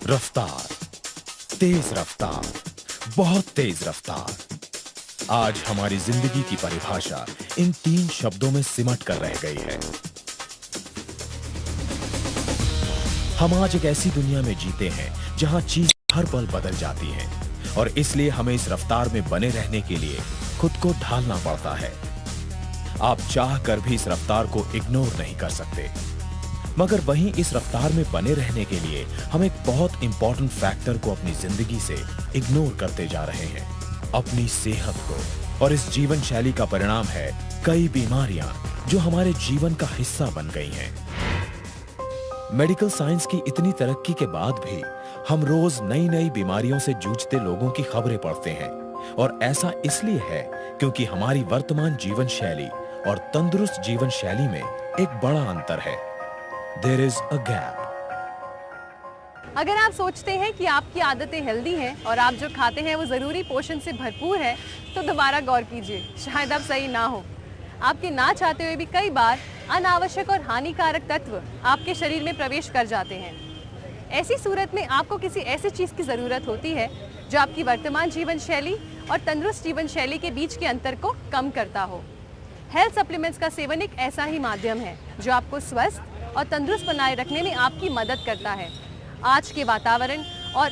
रफ्तार, तेज रफ्तार, बहुत तेज रफ्तार। आज हमारी जिंदगी की परिभाषा इन 3 शब्दों में सिमट कर रह गई है। हम आज एक ऐसी दुनिया में जीते हैं जहां चीज हर पल बदल जाती हैं और इसलिए हमें इस रफ्तार में बने रहने के लिए खुद को ढालना पड़ता है। आप चाह कर भी इस रफ्तार को इग्नोर नहीं कर सकते, मगर वहीं इस रफ्तार में बने रहने के लिए हम एक बहुत इंपॉर्टेंट फैक्टर को अपनी जिंदगी से इग्नोर करते जा रहे हैं, अपनी सेहत को। और इस जीवन शैली का परिणाम है कई बीमारियां जो हमारे जीवन का हिस्सा बन गई हैं। मेडिकल साइंस की इतनी तरक्की के बाद भी हम रोज नई नई बीमारियों से जूझते लोगों की खबरें पढ़ते हैं, और ऐसा इसलिए है क्योंकि हमारी वर्तमान जीवन शैली और तंदुरुस्त जीवन शैली में एक बड़ा अंतर है। There is a gap. अगर आप सोचते हैं कि आपकी आदतें हेल्दी हैं और आप जो खाते हैं वो ज़रूरी पोषण से भरपूर है, तो दोबारा गौर कीजिए, शायद आप सही ना हो। आपके ना चाहते हुए भी कई बार अनावश्यक और हानिकारक तत्व आपके शरीर में प्रवेश कर जाते हैं। ऐसी सूरत में आपको किसी ऐसी चीज़ की ज़रूरत होती है जो आपकी वर्तमान जीवन शैली और तंदुरुस्त जीवन शैली के बीच के अंतर को कम करता हो। हेल्थ सप्लीमेंट्स का सेवन एक ऐसा ही माध्यम है जो आपको स्वस्थ और तंदुरुस्त बनाए रखने में आपकी मदद करता है। आज के वातावरण और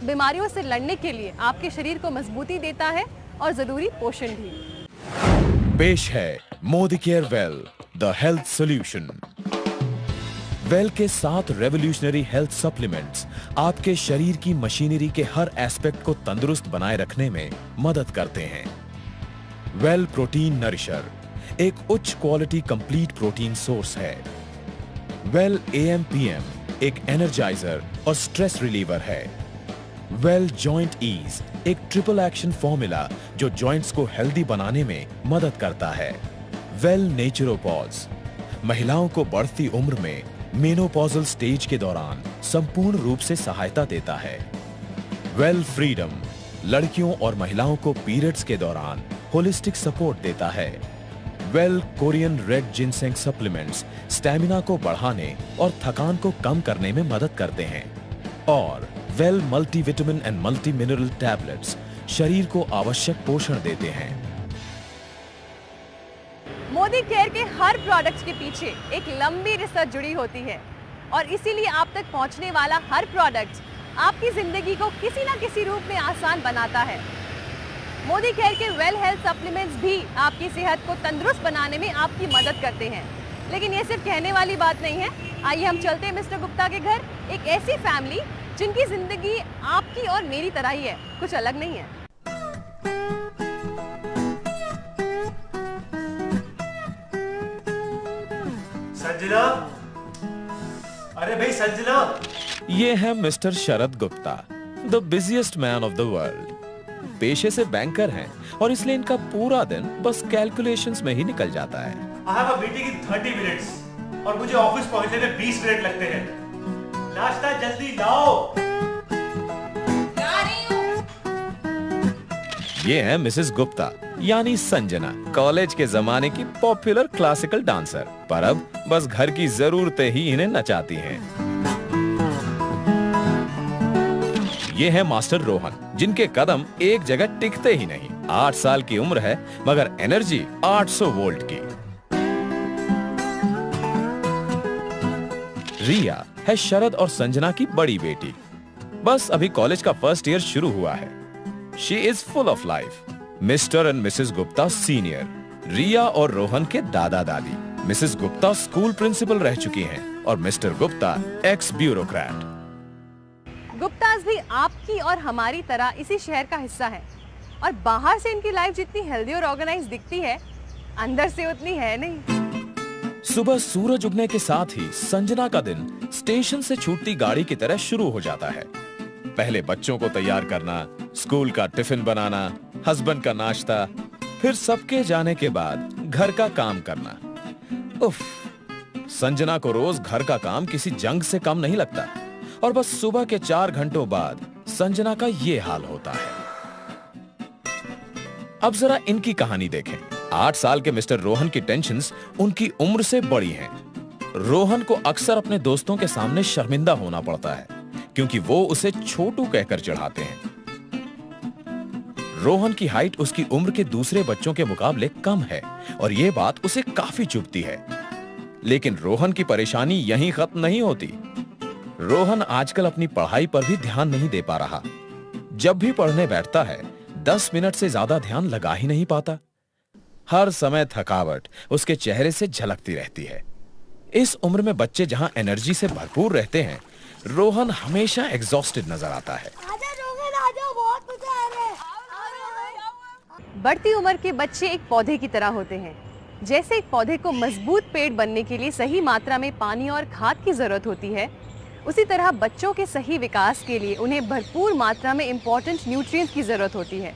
बीमारियों से लड़ने के लिए आपके शरीर को मजबूती देता है और जरूरी पोषण भी। पेश है Modicare Well, the health solution. Well के 7 रेवोल्यूशनरी हेल्थ सप्लीमेंट्स आपके शरीर की मशीनरी के हर एस्पेक्ट को तंदुरुस्त बनाए रखने में मदद करते हैं। वेल प्रोटीन नरिशर एक उच्च क्वालिटी कंप्लीट प्रोटीन सोर्स है। वेल AMPM एक एनर्जाइजर और स्ट्रेस रिलीवर है। वेल जॉइंट ईज एक ट्रिपल एक्शन फॉर्मूला जो जॉइंट्स को हेल्दी बनाने में मदद करता है। वेल नेचुरोपॉज महिलाओं को बढ़ती उम्र में मेनोपॉजल स्टेज के दौरान संपूर्ण रूप से सहायता देता है। वेल फ्रीडम लड़कियों और महिलाओं को पीरियड्स के दौरान होलिस्टिक सपोर्ट देता है। Well Korean red ginseng supplements stamina को बढ़ाने और थकान को कम करने में मदद करते हैं। और well multivitamin and multi mineral tablets शरीर को आवश्यक पोषण देते हैं। मोदी केयर के हर प्रोडक्ट्स के पीछे एक लंबी रिसर्च जुड़ी होती है और इसीलिए आप तक पहुंचने वाला हर प्रोडक्ट आपकी जिंदगी को किसी ना किसी रूप में आसान बनाता है। मोदी केयर के वेल हेल्थ सप्लीमेंट्स भी आपकी सेहत को तंदुरुस्त बनाने में आपकी मदद करते हैं। लेकिन ये सिर्फ कहने वाली बात नहीं है। आइए हम चलते हैं मिस्टर गुप्ता के घर, एक ऐसी फैमिली जिनकी जिंदगी आपकी और मेरी तरह ही है, कुछ अलग नहीं है। संजना, अरे भाई संजना। ये है mister Sharad Gupta, the busiest man of the world. पेशे से बैंकर हैं और इसलिए इनका पूरा दिन बस कैलकुलेशंस में ही निकल जाता है। I have a meeting in 30 minutes और मुझे ऑफिस पहुंचने में 20 मिनट लगते हैं। नाश्ता जल्दी लाओ। ला रही हूं। ये है मिसेस गुप्ता यानी संजना, कॉलेज के जमाने की पॉपुलर क्लासिकल डांसर, पर अब बस घर की जरूरतें ही इन्हें नचाती हैं। ये है मास्टर रोहन, जिनके कदम एक जगह टिकते ही नहीं। 8 साल की उम्र है मगर एनर्जी 800 वोल्ट की। रिया है शरद और संजना की बड़ी बेटी, बस अभी कॉलेज का फर्स्ट ईयर शुरू हुआ है। She is full of life. Mister and missus Gupta senior, Riya और रोहन के दादा दादी। मिसेस गुप्ता स्कूल प्रिंसिपल रह चुकी हैं और mister Gupta x bureaucrat. Gupta's भी आपकी और हमारी तरह इसी शहर का हिस्सा है और बाहर से इनकी लाइफ जितनी हेल्दी और ऑर्गेनाइज दिखती है, अंदर से उतनी है नहीं। सुबह सूरज उगने के साथ ही संजना का दिन स्टेशन से छूटती गाड़ी की तरह शुरू हो जाता है। पहले बच्चों को तैयार करना, स्कूल का टिफिन बनाना, हस्बैंड का नाश्ता, फिर सबके जाने के बाद घर का काम करना। उफ, संजना को रोज घर का काम किसी जंग से कम नहीं लगता और बस सुबह के 4 घंटों बाद संजना का ये हाल होता है। अब जरा इनकी कहानी देखें। 8 साल के मिस्टर रोहन की टेंशन्स उनकी उम्र से बड़ी हैं। रोहन को अक्सर अपने दोस्तों के सामने शर्मिंदा होना पड़ता है क्योंकि वो उसे छोटू कहकर चढ़ाते हैं। रोहन की हाइट उसकी उम्र के दूसरे बच्चों के मुकाबले कम है और ये बात उसे काफी चुभती है। लेकिन रोहन की परेशानी यहीं खत्म नहीं होती। रोहन आजकल अपनी पढ़ाई पर भी ध्यान नहीं दे पा रहा। जब भी पढ़ने बैठता है 10 मिनट से ज्यादा ध्यान लगा ही नहीं पाता। हर समय थकावट उसके चेहरे से झलकती रहती है। इस उम्र में बच्चे जहां एनर्जी से भरपूर रहते हैं, रोहन हमेशा एग्जॉस्टेड नजर आता है। बढ़ती उम्र के बच्चे एक पौधे की तरह होते हैं। जैसे एक पौधे को मजबूत पेड़ बनने के लिए सही मात्रा में पानी और खाद की जरूरत होती है, उसी तरह बच्चों के सही विकास के लिए उन्हें भरपूर मात्रा में इंपॉर्टेंट न्यूट्रिएंट्स की जरूरत होती है।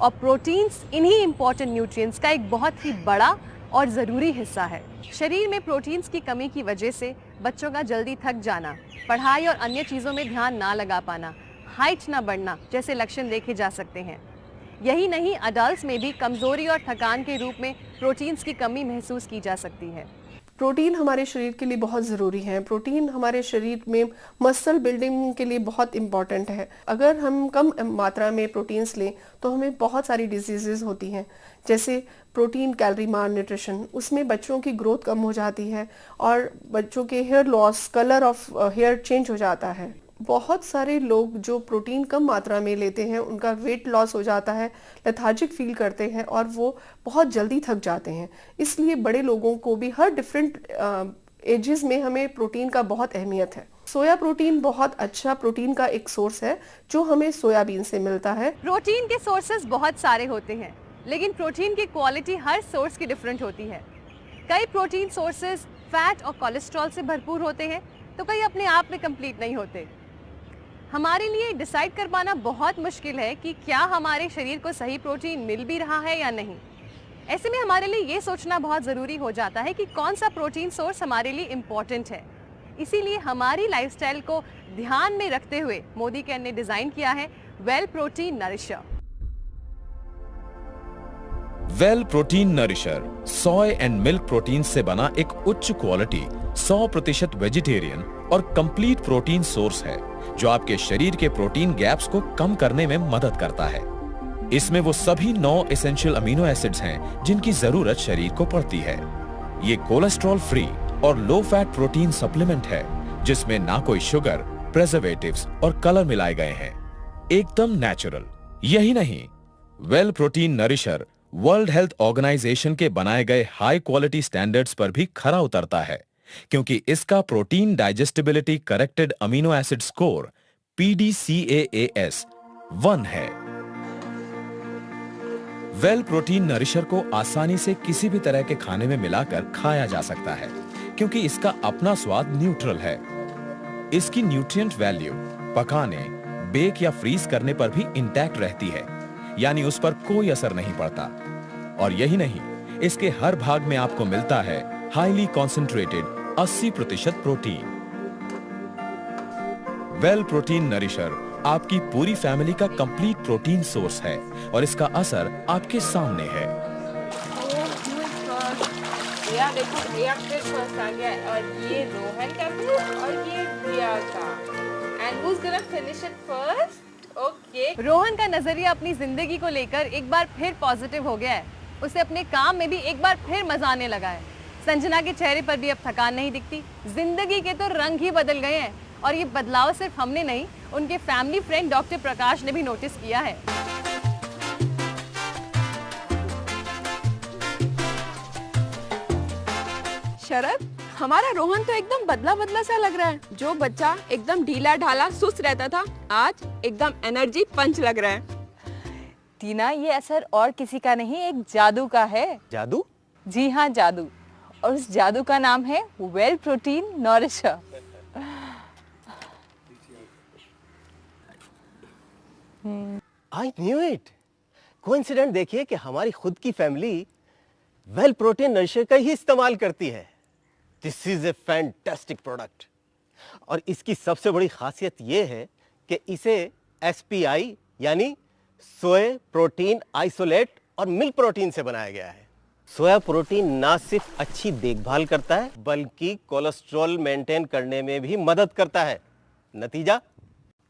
और प्रोटीन्स इन्हीं इंपॉर्टेंट न्यूट्रिएंट्स का एक बहुत ही बड़ा और ज़रूरी हिस्सा है। शरीर में प्रोटीन्स की कमी की वजह से बच्चों का जल्दी थक जाना, पढ़ाई और अन्य चीज़ों में ध्यान ना लगा पाना, हाइट ना बढ़ना जैसे लक्षण देखे जा सकते हैं। यही नहीं, अडल्ट्स में भी कमज़ोरी और थकान के रूप में प्रोटीन्स की कमी महसूस की जा सकती है। प्रोटीन हमारे शरीर के लिए बहुत ज़रूरी है। प्रोटीन हमारे शरीर में मसल बिल्डिंग के लिए बहुत इम्पॉर्टेंट है। अगर हम कम मात्रा में प्रोटीन्स लें तो हमें बहुत सारी डिजीज़ेज़ होती हैं, जैसे प्रोटीन कैलोरी माल न्यूट्रिशन। उसमें बच्चों की ग्रोथ कम हो जाती है और बच्चों के hair loss, colour of hair change हो जाता है। बहुत सारे लोग जो प्रोटीन कम मात्रा में लेते हैं उनका वेट लॉस हो जाता है, लेथार्जिक फील करते हैं और वो बहुत जल्दी थक जाते हैं। इसलिए बड़े लोगों को भी हर डिफरेंट एजेस में हमें प्रोटीन का बहुत अहमियत है। सोया प्रोटीन बहुत अच्छा प्रोटीन का एक सोर्स है जो हमें सोयाबीन से मिलता है। प्रोटीन के सोर्सेज बहुत सारे होते हैं, लेकिन प्रोटीन की क्वालिटी हर सोर्स की डिफरेंट होती है। कई प्रोटीन सोर्सेज फैट और कोलेस्ट्रॉल से भरपूर होते हैं, तो कई अपने आप में कंप्लीट नहीं होते। हमारे लिए डिसाइड कर पाना बहुत मुश्किल है कि क्या हमारे शरीर को सही प्रोटीन मिल भी रहा है या नहीं। ऐसे में हमारे लिए ये सोचना बहुत ज़रूरी हो जाता है कि कौन सा प्रोटीन सोर्स हमारे लिए इम्पोर्टेंट है। इसीलिए हमारी लाइफस्टाइल को ध्यान में रखते हुए मोदी केयर ने डिज़ाइन किया है Well protein nourisher. Well protein nourisher soy and milk protein से बना एक उच्च क्वालिटी 100% वेजिटेरियन और कंप्लीट प्रोटीन सोर्स है जो आपके शरीर के प्रोटीन गैप्स को कम करने में मदद करता है। इसमें वो सभी 9 एसेंशियल अमीनो एसिड्स हैं जिनकी जरूरत शरीर को पड़ती है। ये कोलेस्ट्रॉल फ्री और लो फैट प्रोटीन सप्लीमेंट है जिसमें ना कोई शुगर, प्रिजर्वेटिव्स और कलर मिलाए गए हैं, एकदम नेचुरल। यही नहीं, Well protein nourisher World Health Organization के बनाए गए हाई क्वालिटी स्टैंडर्ड्स पर भी खरा उतरता है, क्योंकि इसका protein digestibility corrected amino acid score PDCAAS 1 है। वेल प्रोटीन नरिशर को आसानी से किसी भी तरह के खाने में मिलाकर खाया जा सकता है, क्योंकि इसका अपना स्वाद न्यूट्रल है। इसकी न्यूट्रिएंट वैल्यू पकाने, बेक या फ्रीज करने पर भी इंटैक्ट रहती है, यानी उस पर कोई असर नहीं पड़ता। और यही नहीं, इसके हर भाग में आपको मिलता है highly concentrated 80% protein. Well protein nourisher आपकी पूरी फैमिली का कंप्लीट प्रोटीन सोर्स है और इसका असर आपके सामने है। देखो भैया फिर फर्स्ट आ गया और ये रोहन का भी और ये प्रिया का। And who is gonna finish it first? Okay. Rohan का नजरिया अपनी जिंदगी को लेकर एक बार फिर पॉजिटिव हो गया है। उसे अपने काम में भी एक बार फिर मजा आने लगा है। संजना के चेहरे पर भी अब थकान नहीं दिखती। जिंदगी के तो रंग ही बदल गए हैं और ये बदलाव सिर्फ हमने नहीं, उनके फैमिली फ्रेंड डॉक्टर प्रकाश ने भी नोटिस किया है। शरद, हमारा रोहन तो एकदम बदला बदला सा लग रहा है। जो बच्चा एकदम ढीला ढाला सुस्त रहता था, आज एकदम एनर्जी पंच लग रहा है। टीना, ये असर और किसी का नहीं, एक जादू का है। जादू? जी हाँ, जादू। और उस जादू का नाम है Well protein nourisher. I knew it. Coincident देखिए कि हमारी खुद की फैमिली वेल प्रोटीन नरिशर का ही इस्तेमाल करती है। This is a fantastic product और इसकी सबसे बड़ी खासियत यह है कि इसे SPI यानी सोया प्रोटीन आइसोलेट और मिल्क प्रोटीन से बनाया गया है। सोया प्रोटीन ना सिर्फ अच्छी देखभाल करता है बल्कि कोलेस्ट्रॉल मेंटेन करने में भी मदद करता है। नतीजा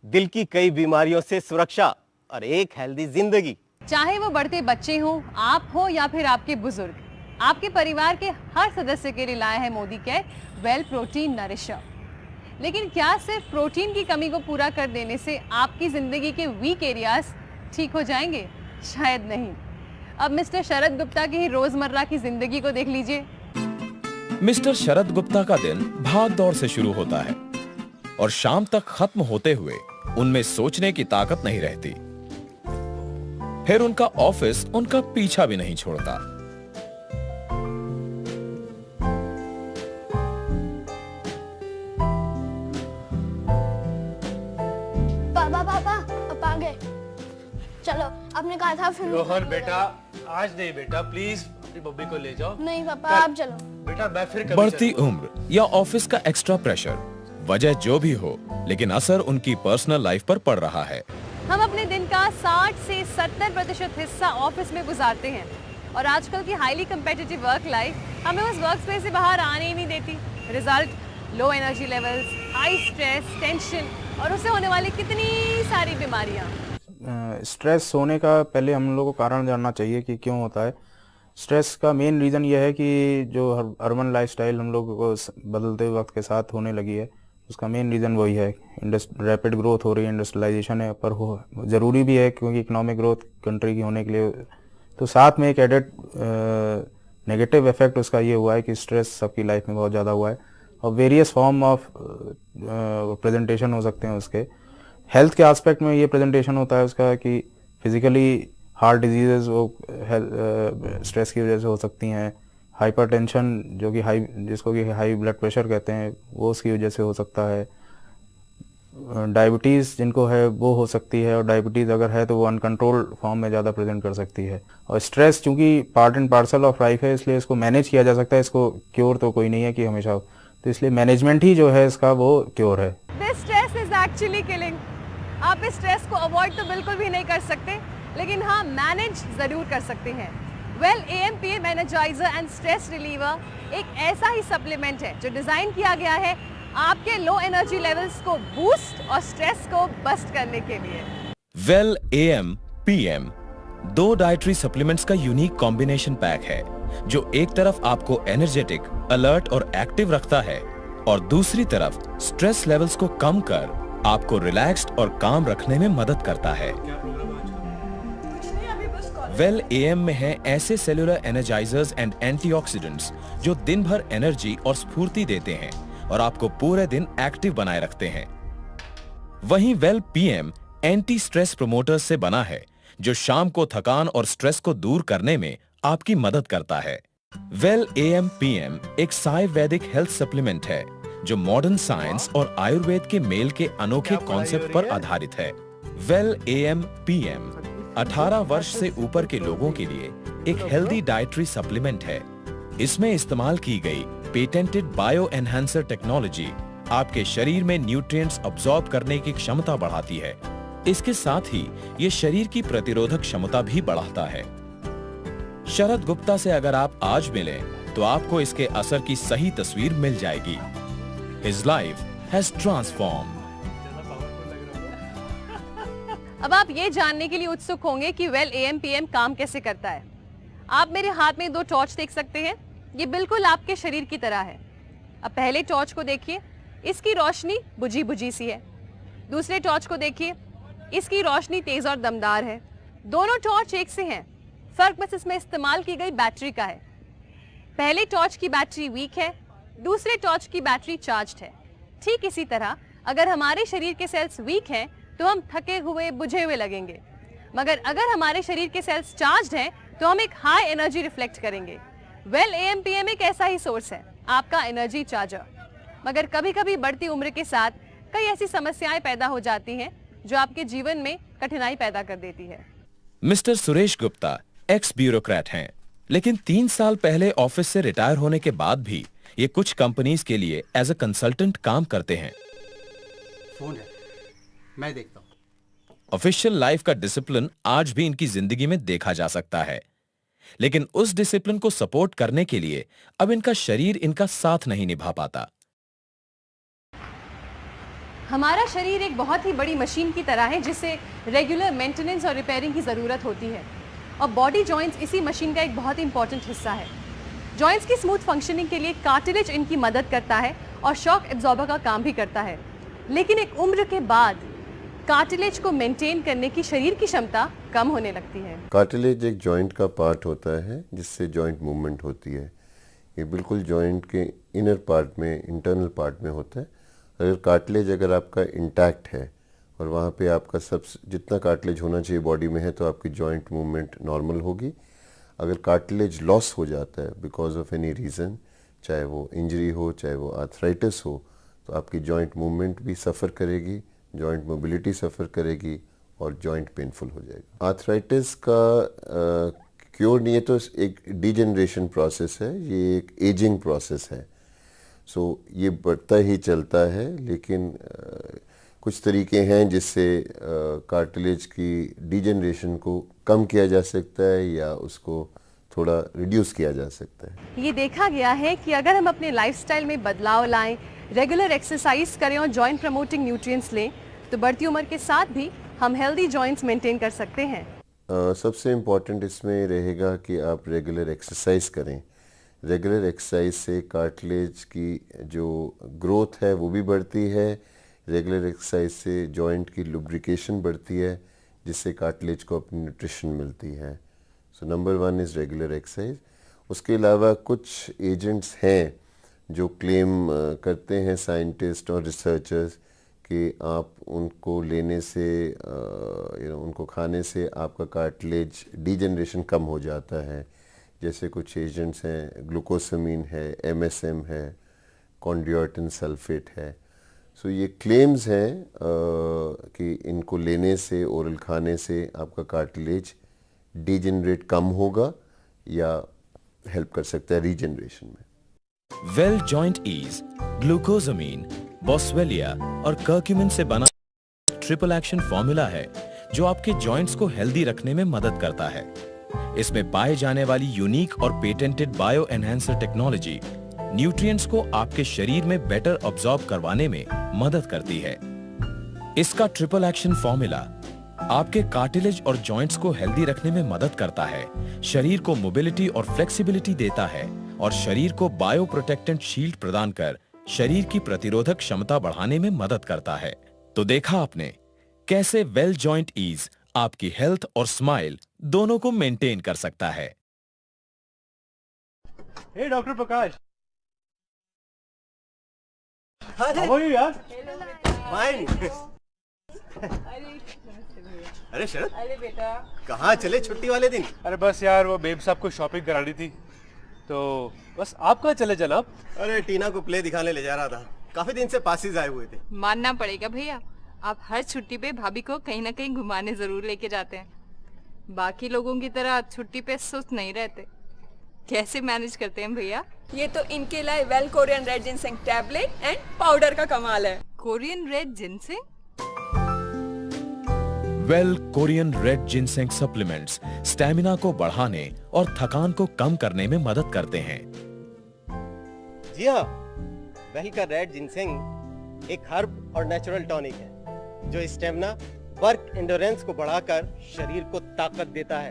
दिल की कई बीमारियों से सुरक्षा और एक हेल्दी जिंदगी। चाहे वो बढ़ते बच्चे हो, आप हो या फिर आपके बुजुर्ग, आपके परिवार के हर सदस्य के लिए लाया है मोदी केयर वेल प्रोटीन नरिशर। लेकिन क्या सिर्फ प्रोटीन की कमी को पूरा कर देने से आपकी जिंदगी के वीक एरियाज ठीक हो जाएंगे? शायद नहीं। अब मिस्टर शरद गुप्ता की ही रोजमर्रा की जिंदगी को देख लीजिए। मिस्टर शरद गुप्ता का दिन भाग दौड़ से शुरू होता है और शाम तक खत्म होते हुए उनमें सोचने की ताकत नहीं रहती। फिर उनका ऑफिस उनका पीछा भी नहीं छोड़ता। पापा पापा अब आ गए। चलो, आपने कहा था फिर। रोहन बेटा, आज नहीं बेटा, प्लीज अपनी मम्मी को ले जाओ। नहीं पापा, आप चलो। बेटा मैं फिर कभी बढ़ती उम्र या ऑफिस का एक्स्ट्रा प्रेशर, वजह जो भी हो, लेकिन असर उनकी पर्सनल लाइफ पर पड़ रहा है। हम अपने दिन का 60 से 70% हिस्सा ऑफिस में गुजारते हैं और आजकल की हाईली कंपेटिटिव वर्क लाइफ हमें उस वर्क स्पेस से बाहर आने ही नहीं देती। Result, low energy levels, high stress, tension और उससे होने वाली कितनी सारी बीमारियां। स्ट्रेस होने का पहले हम लोगों को कारण जानना चाहिए कि क्यों होता है। स्ट्रेस का मेन रीज़न यह है कि जो अर्बन लाइफस्टाइल हम लोगों को बदलते वक्त के साथ होने लगी है, उसका मेन रीज़न वही है। रैपिड ग्रोथ हो रही है, इंडस्ट्रियलाइजेशन है, पर हो ज़रूरी भी है क्योंकि इकोनॉमिक ग्रोथ कंट्री की होने के लिए। तो साथ में एक एडेड नेगेटिव इफेक्ट उसका ये हुआ है कि स्ट्रेस सबकी लाइफ में बहुत ज़्यादा हुआ है और वेरियस फॉर्म ऑफ प्रेजेंटेशन हो सकते हैं उसके। हेल्थ के एस्पेक्ट में ये प्रेजेंटेशन होता है उसका कि फिजिकली हार्ट डिजीजेज वो स्ट्रेस की वजह से हो सकती हैं। हाइपरटेंशन जो कि जिसको कि हाई ब्लड प्रेशर कहते हैं, वो उसकी वजह से हो सकता है। डायबिटीज़ जिनको है वो हो सकती है और डायबिटीज़ अगर है तो वो अनकंट्रोल्ड फॉर्म में ज़्यादा प्रेजेंट कर सकती है। और स्ट्रेस चूंकि part and parcel of life है, इसलिए इसको मैनेज किया जा सकता है। इसको क्योर तो कोई नहीं है कि हमेशा, तो इसलिए मैनेजमेंट ही जो है इसका वो क्योर है। This stress is actually killing. आप इस स्ट्रेस को अवॉइड तो बिल्कुल भी नहीं कर सकते, लेकिन हाँ मैनेज जरूर कर सकते हैं। Well AMPM energiser and stress reliever एक ऐसा ही सप्लीमेंट है जो डिजाइन किया गया है आपके लो एनर्जी लेवल्स को बूस्ट और स्ट्रेस को बस्ट करने के लिए। वेल AM/PM 2 डाइटरी सप्लीमेंट्स का यूनिक कॉम्बिनेशन पैक है जो एक तरफ आपको एनर्जेटिक, अलर्ट और एक्टिव रखता है और दूसरी तरफ स्ट्रेस लेवल्स को कम कर आपको रिलैक्स्ड और काम रखने में मदद करता है। वेल AM में है ऐसे सेलुलर एनर्जाइजर्स एंड एंटीऑक्सीडेंट्स जो दिन भर एनर्जी और स्फूर्ति देते हैं और आपको पूरे दिन एक्टिव बनाए रखते हैं। वहीं well PM anti stress promoters से बना है जो शाम को थकान और स्ट्रेस को दूर करने में आपकी मदद करता है। वेल AM/PM एक आयुर्वेदिक हेल्थ सप्लीमेंट है जो मॉडर्न साइंस और आयुर्वेद के मेल के अनोखे कॉन्सेप्ट पर आधारित है। वेल AM/PM 18 वर्ष से ऊपर के लोगों के लिए एक हेल्दी डाइटरी सप्लीमेंट है। इसमें इस्तेमाल की गई पेटेंटेड बायो एनहांसर टेक्नोलॉजी आपके शरीर में न्यूट्रिएंट्स अब्सॉर्ब करने की क्षमता बढ़ाती है। इसके साथ ही ये शरीर की प्रतिरोधक क्षमता भी बढ़ाता है। शरद गुप्ता से अगर आप आज मिलें तो आपको इसके असर की सही तस्वीर मिल जाएगी। His life has transformed. अब आप ये जानने के लिए उत्सुक होंगे कि वेल AM/PM काम कैसे करता है। आप मेरे हाथ में 2 टॉर्च देख सकते हैं, ये बिल्कुल आपके शरीर की तरह है। अब पहले टॉर्च को देखिए, इसकी रोशनी बुझी बुझी सी है। दूसरे टॉर्च को देखिए, इसकी रोशनी तेज और दमदार है। दोनों टॉर्च एक से हैं, फर्क बस इसमें इस्तेमाल की गई बैटरी का है। पहले टॉर्च की बैटरी वीक है, दूसरे टॉर्च की बैटरी चार्ज्ड है। ठीक इसी तरह अगर हमारे शरीर के सेल्स वीक हैं तो हम थके हुए बुझे हुए लगेंगे, मगर अगर हमारे शरीर के सेल्स चार्ज्ड हैं तो हम एक हाई एनर्जी रिफ्लेक्ट करेंगे। वेल AM/PM एक ऐसा ही सोर्स है, आपका एनर्जी चार्जर। मगर कभी कभी बढ़ती उम्र के साथ कई ऐसी समस्याएं पैदा हो जाती हैं जो आपके जीवन में कठिनाई पैदा कर देती है। Mister Suresh Gupta x bureaucrat हैं, लेकिन 3 साल पहले ऑफिस से रिटायर होने के बाद भी ये कुछ कंपनीज के लिए एज अ कंसल्टेंट काम करते हैं। फोन है, मैं देखता हूँ। ऑफिशियल लाइफ का डिसिप्लिन आज भी इनकी जिंदगी में देखा जा सकता है, लेकिन उस डिसिप्लिन को सपोर्ट करने के लिए अब इनका शरीर इनका साथ नहीं निभा पाता। हमारा शरीर एक बहुत ही बड़ी मशीन की तरह है जिसे रेगुलर मेंटेनेंस और रिपेयरिंग की ज़रूरत होती है और बॉडी जॉइंट्स इसी मशीन का एक बहुत इंपॉर्टेंट हिस्सा है। जॉइंट्स की स्मूथ फंक्शनिंग के लिए कार्टिलेज इनकी मदद करता है और शॉक एब्जॉर्बर का काम भी करता है, लेकिन एक उम्र के बाद कार्टिलेज को मेंटेन करने की शरीर की क्षमता कम होने लगती है। कार्टिलेज एक जॉइंट का पार्ट होता है जिससे जॉइंट मूवमेंट होती है। ये बिल्कुल जॉइंट के इनर पार्ट में, इंटरनल पार्ट में होता है। अगर कार्टिलेज अगर आपका इंटैक्ट है और वहाँ पे आपका सब जितना कार्टिलेज होना चाहिए बॉडी में है तो आपकी जॉइंट मूवमेंट नॉर्मल होगी। अगर कार्टिलेज लॉस हो जाता है बिकॉज ऑफ एनी रीज़न, चाहे वो इंजरी हो, चाहे वो आर्थराइटिस हो, तो आपकी जॉइंट मूवमेंट भी सफ़र करेगी, जॉइंट मोबिलिटी सफ़र करेगी और जॉइंट पेनफुल हो जाएगा। आर्थराइटिस का क्योर नहीं है, तो एक डिजेनरेशन प्रोसेस है, ये एक एजिंग प्रोसेस है। सो ये बढ़ता ही चलता है, लेकिन कुछ तरीके हैं जिससे कार्टिलेज की डिजेनरेशन को कम किया जा सकता है या उसको थोड़ा रिड्यूस किया जा सकता है। ये देखा गया है कि अगर हम अपने लाइफस्टाइल में बदलाव लाएं, रेगुलर एक्सरसाइज करें और जॉइंट प्रमोटिंग न्यूट्रिएंट्स लें, तो बढ़ती उम्र के साथ भी हम हेल्दी जॉइंट्स मेंटेन कर सकते हैं। सबसे इम्पॉर्टेंट इसमें रहेगा कि आप रेगुलर एक्सरसाइज करें। रेगुलर एक्सरसाइज से कार्टिलेज की जो ग्रोथ है वो भी बढ़ती है। रेगुलर एक्सरसाइज से जॉइंट की लुब्रिकेशन बढ़ती है जिससे कार्टिलेज को अपनी न्यूट्रिशन मिलती है। So number 1 is regular exercise. उसके अलावा कुछ एजेंट्स हैं जो क्लेम करते हैं साइंटिस्ट और रिसर्चर्स कि आप उनको लेने से उनको खाने से आपका कार्टिलेज डिजेनरेशन कम हो जाता है। जैसे कुछ एजेंट्स हैं, ग्लूकोसामीन है, MSM है, कॉन्ड्रोइटिन सल्फेट है। सो ये क्लेम्स हैं कि इनको लेने से, ओरल खाने से आपका कार्टिलेज डिजेनरेट कम होगा या हेल्प कर सकता है रीजनरेशन में। वेल जॉइंट ईज, ग्लूकोसामीन, बॉस्वेलिया और कर्क्यूमिन से बना ट्रिपल एक्शन फॉर्मूला है जो आपके जॉइंट्स को हेल्दी रखने में मदद करता है। इसमें पाए जाने वाली यूनिक और patented bio enhancer technology nutrients को आपके शरीर में बेटर अब्सॉर्ब करवाने में मदद करती है। इसका ट्रिपल एक्शन फॉर्मूला आपके कार्टिलेज और जॉइंट्स को हेल्दी रखने में मदद करता है, शरीर को मोबिलिटी और फ्लेक्सिबिलिटी देता है और शरीर को बायो प्रोटेक्टेंट शील्ड प्रदान कर शरीर की प्रतिरोधक क्षमता बढ़ाने में मदद करता है। तो देखा आपने कैसे वेल जॉइंट ईज आपकी हेल्थ और स्माइल दोनों को मेंटेन कर सकता है। Hey doctor Prakash, how are you यार? फाइन। अरे शरद, अरे बेटा, कहाँ चले छुट्टी वाले दिन? अरे बस यार, वो बेब साहब को शॉपिंग करानी थी, तो बस आप कहाँ चले जनाब? अरे टीना को प्ले दिखाने ले जा रहा था, काफी दिन से पासेस आए हुए थे। मानना पड़ेगा भैया, आप हर छुट्टी पे भाभी को कहीं ना कहीं घुमाने जरूर लेके जाते हैं। बाकी लोगों की तरह छुट्टी पे सुस्त नहीं रहते। कैसे मैनेज करते हैं भैया? ये तो इनके लिए well Korean red ginseng tablet and powder का कमाल है। Korean red ginseng? Well Korean red ginseng supplements stamina को बढ़ाने और थकान को कम करने में मदद करते हैं। जी हाँ, वेल का रेड जिनसेंग एक हर्ब और नेचुरल टॉनिक है जो स्टेमिना, वर्क एंडोरेंस को बढ़ाकर शरीर को ताकत देता है,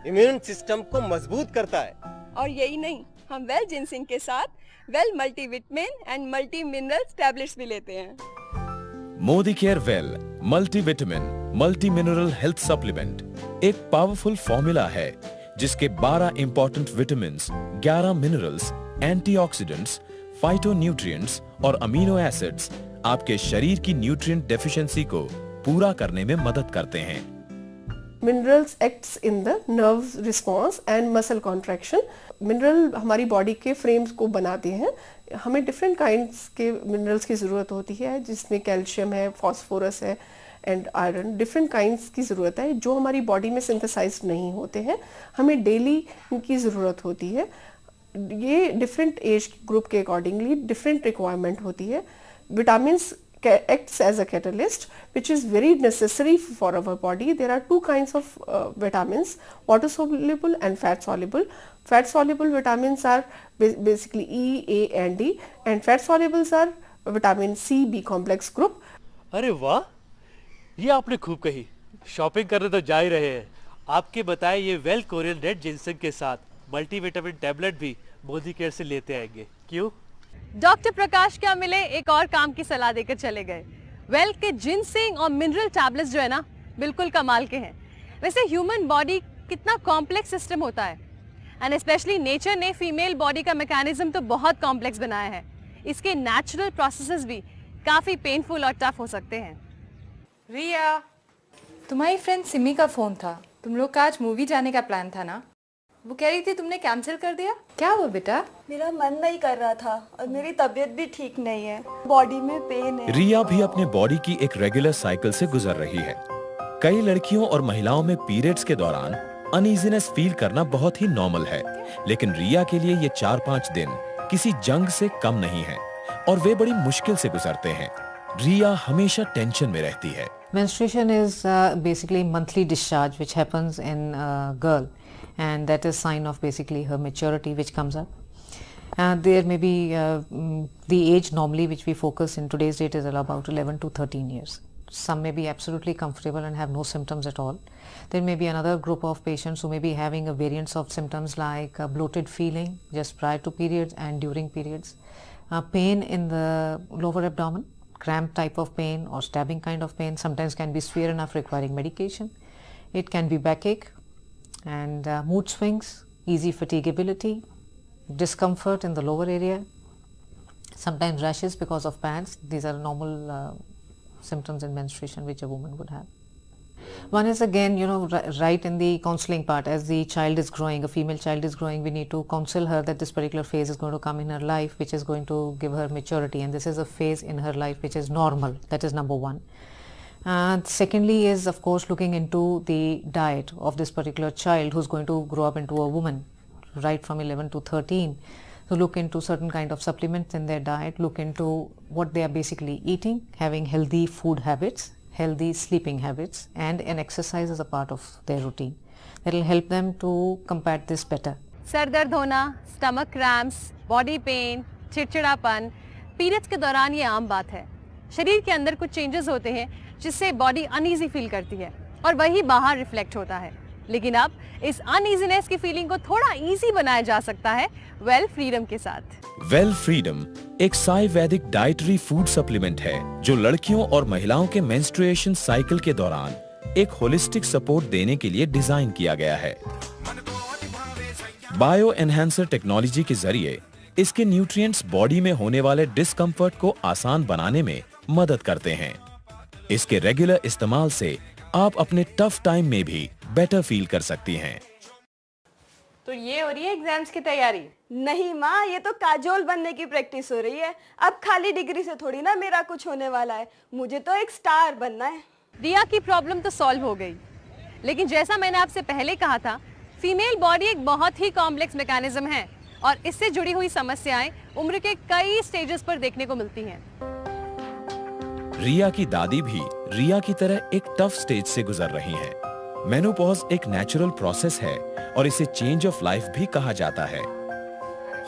इम्यून सिस्टम को मजबूत करता है। और यही नहीं, हम वेल जिनसेंग के साथ well multivitamin and multi minerals tablets भी लेते हैं। Modi care well multivitamin multi mineral health supplement एक पावरफुल फॉर्मूला है जिसके 12 important vitamin, 11 minerals, antioxidants, phytonutrients और अमीनो एसिड्स आपके शरीर की न्यूट्रिएंट डेफिशिएंसी को पूरा करने में मदद करते हैं। Minerals acts in the nerve response and muscle contraction. Mineral हमारी बॉडी के फ्रेम्स को बनाते हैं। हमें डिफरेंट काइंड्स के मिनरल्स की ज़रूरत होती है, जिसमें कैल्शियम है, फास्फोरस है एंड आयरन। डिफरेंट काइंड्स की ज़रूरत है जो हमारी बॉडी में सिंथेसाइज नहीं होते हैं, हमें डेली इनकी ज़रूरत होती है। ये डिफरेंट एज ग्रुप के अकॉर्डिंगली डिफरेंट रिक्वायरमेंट होती है। Vitamins acts as a catalyst which is very necessary for our body. There are two kinds of vitamins, water soluble and fat soluble. Fat soluble vitamins are basically E, A and D, and fat solubles are vitamin C, B complex group. अरे वाह, ये आपने खूब कही। Shopping करने तो जा ही रहे हैं। आपके बताए ये वेल कोरियन रेड जिंसंग के साथ मल्टीविटामिन टैबलेट भी मोदी केयर से लेते आएंगे। क्यों? डॉक्टर प्रकाश क्या मिले एक और काम की सलाह देकर चले गए। वेल के जिनसिंग और मिनरल टैबलेट्स जो है ना, बिल्कुल कमाल के हैं। वैसे ह्यूमन बॉडी कितना कॉम्प्लेक्स सिस्टम होता है, एंड स्पेशली नेचर ने फीमेल बॉडी का मैकेनिज्म तो बहुत कॉम्प्लेक्स बनाया है। इसके नेचुरल प्रोसेसेस भी काफी पेनफुल और टफ हो सकते हैं। रिया, तुम्हारी फ्रेंड सिमी का फोन था। तुम लोग का आज मूवी जाने का प्लान था ना? वो कह रही थी तुमने कैंसिल कर दिया। क्या हुआ बेटा? मेरा मन नहीं कर रहा था और मेरी तबीयत भी ठीक नहीं है, बॉडी में पेन है। रिया भी अपने बॉडी की एक रेगुलर साइकिल से गुजर रही है। कई लड़कियों और महिलाओं में पीरियड्स के दौरान अनईजीनेस फील करना बहुत ही नॉर्मल है, लेकिन रिया के लिए ये 4-5 दिन किसी जंग से कम नहीं है और वे बड़ी मुश्किल से गुजरते हैं। रिया हमेशा टेंशन में रहती है। Menstruation is basically monthly discharge which happens in a girl, and that is sign of basically her maturity which comes up. There may be the age normally which we focus in today's date is about 11 to 13 years. Some may be absolutely comfortable and have no symptoms at all. There may be another group of patients who may be having a variance of symptoms like bloated feeling just prior to periods and during periods, pain in the lower abdomen, cramp type of pain or stabbing kind of pain, sometimes can be severe enough requiring medication. It can be backache and mood swings, easy fatigability, discomfort in the lower area, sometimes rashes because of pads. These are normal symptoms in menstruation which a woman would have. One is again, right in the counseling part, as the child is growing, a female child is growing, we need to counsel her that this particular phase is going to come in her life which is going to give her maturity, and this is a phase in her life which is normal. That is number one. Secondly is of course looking into the diet of this particular child who's going to grow up into a woman right from 11 to 13. So look into certain kind of supplements in their diet, look into what they are basically eating, having healthy food habits, healthy sleeping habits, and an exercise as a part of their routine. That will help them to combat this better. Sir दर्द होना, stomach cramps, body pain, चिड़चिड़ापन periods के दौरान ये आम बात है। शरीर के अंदर कुछ चेंजेस होते हैं जिससे बॉडी अनईजी फील करती है और वही बाहर रिफ्लेक्ट होता है। लेकिन अब इस अनईजीनेस की फीलिंग को थोड़ा इजी बनाया जा सकता है वेल फ्रीडम के साथ। वेल फ्रीडम एक आयुर्वेदिक डाइटरी फूड सप्लीमेंट है जो लड़कियों और महिलाओं के मेंस्ट्रुएशन साइकिल के दौरान एक होलिस्टिक सपोर्ट देने के लिए डिजाइन किया गया है। बायो एनहांसर टेक्नोलॉजी के जरिए इसके न्यूट्रिएंट्स बॉडी में होने वाले डिस्कम्फर्ट को आसान बनाने में मदद करते हैं। इसके रेगुलर इस्तेमाल से आप अपने टफ टाइम में भी बेटर फील कर सकती हैं। तो ये हो रही है एग्जाम्स की तैयारी? नहीं माँ, ये तो काजोल बनने की प्रैक्टिस हो रही है। अब खाली डिग्री से थोड़ी ना मेरा कुछ होने वाला है, मुझे तो एक स्टार बनना है। रिया की प्रॉब्लम तो सॉल्व हो गई, लेकिन जैसा मैंने आपसे पहले कहा था, फीमेल बॉडी एक बहुत ही कॉम्प्लेक्स मैकेनिज्म है और इससे जुड़ी हुई समस्याएं उम्र के कई स्टेजेस पर देखने को मिलती हैं। रिया की दादी भी रिया की तरह एक टफ स्टेज से गुजर रही हैं। मेनोपॉज एक नेचुरल प्रोसेस है और इसे चेंज ऑफ लाइफ भी कहा जाता है।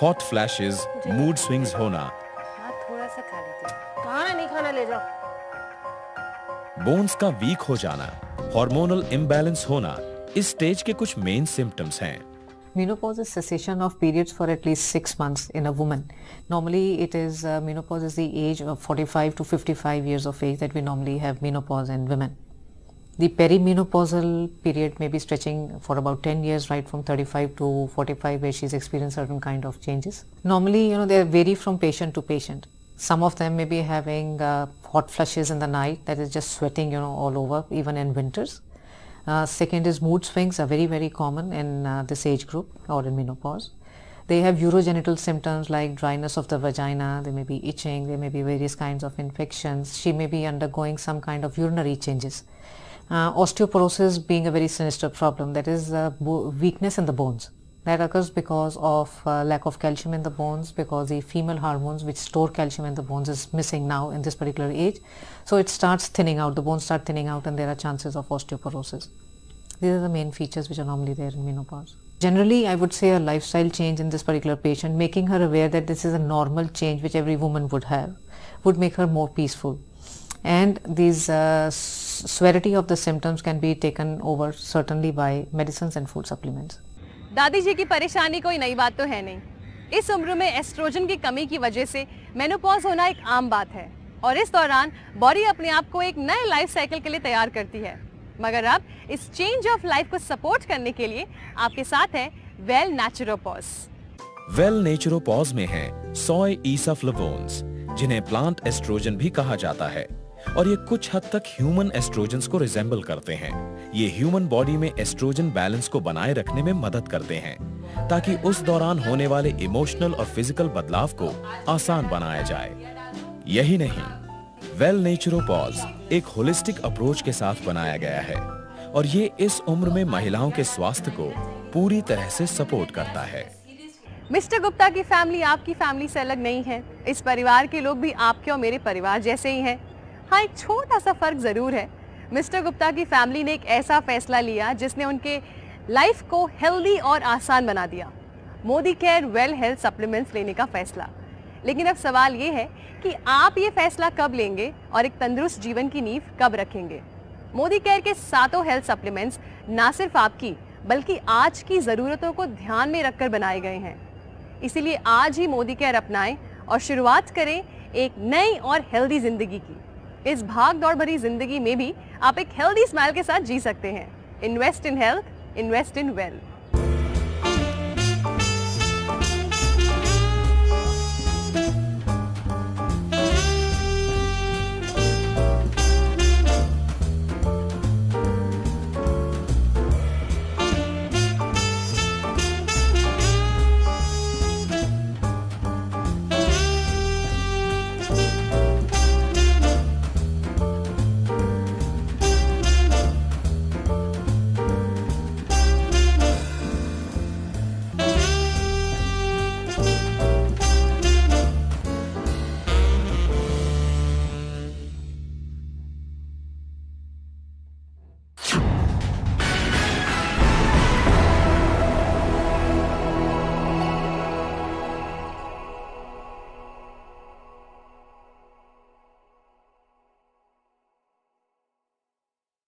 हॉट फ्लैशेस, मूड स्विंग्स होना, थोड़ा सा खा लीजिए। कहाँ नहीं खाना ले जाओ। बोन्स का वीक हो जाना, हार्मोनल इम्बैलेंस होना इस स्टेज के कुछ मेन सिम्टम्स हैं। Menopause is cessation of periods for at least 6 months in a woman. Normally it is, menopause is the age of 45 to 55 years of age that we normally have menopause in women. The perimenopausal period may be stretching for about 10 years, right from 35 to 45, where she's experienced certain kind of changes. Normally, they vary from patient to patient. Some of them may be having hot flushes in the night, that is just sweating, all over, even in winters. Second is mood swings are very, very common in this age group or in menopause. They have urogenital symptoms like dryness of the vagina, they may be itching, there may be various kinds of infections. She may be undergoing some kind of urinary changes. Osteoporosis being a very sinister problem, that is weakness in the bones. That occurs because of lack of calcium in the bones, because the female hormones which store calcium in the bones is missing now in this particular age. So it starts thinning out, the bones start thinning out, and there are chances of osteoporosis. These are the main features which are normally there in menopause. Generally, I would say a lifestyle change in this particular patient, making her aware that this is a normal change which every woman would have, would make her more peaceful. and these severity of the symptoms can be taken over certainly by medicines and food supplements. दादी जी की परेशानी कोई नई बात तो है नहीं। इस उम्र में एस्ट्रोजन की कमी की वजह से मेनोपॉज होना एक आम बात है और इस दौरान बॉडी अपने आप को एक नए लाइफ साइकिल के लिए तैयार करती है। मगर अब इस चेंज ऑफ लाइफ को सपोर्ट करने के लिए आपके साथ है वेल नेचुरोपॉज। वेल नेचुरोपॉज में है सोय ईसाफ्लेवोन्स, जिन्हें प्लांट एस्ट्रोजन भी कहा जाता है, और ये कुछ हद तक ह्यूमन एस्ट्रोजन को रिजेंबल करते हैं। ये ह्यूमन बॉडी में एस्ट्रोजन बैलेंस को बनाए रखने में मदद करते हैं, ताकि उस दौरान होने वाले इमोशनल और फिजिकल बदलाव को आसान बनाया जाए। यही नहीं, वेल नेचुरोपॉज एक होलिस्टिक अप्रोच के साथ बनाया गया है और ये इस उम्र में महिलाओं के स्वास्थ्य को पूरी तरह से सपोर्ट करता है। मिस्टर गुप्ता की फैमिली आपकी फैमिली से अलग नहीं है। इस परिवार के लोग भी आपके और मेरे परिवार जैसे ही हैं। हाँ, एक छोटा सा फर्क जरूर है। मिस्टर गुप्ता की फैमिली ने एक ऐसा फैसला लिया जिसने उनके लाइफ को हेल्दी और आसान बना दिया, Modi care well health supplements लेने का फैसला। लेकिन अब सवाल ये है कि आप ये फैसला कब लेंगे और एक तंदुरुस्त जीवन की नींव कब रखेंगे। मोदी केयर के सातों हेल्थ सप्लीमेंट्स ना सिर्फ आपकी बल्कि आज की ज़रूरतों को ध्यान में रखकर बनाए गए हैं। इसीलिए आज ही मोदी केयर अपनाएं और शुरुआत करें एक नई और हेल्दी जिंदगी की। इस भाग दौड़ भरी जिंदगी में भी आप एक हेल्दी स्माइल के साथ जी सकते हैं। Invest in health, invest in wealth.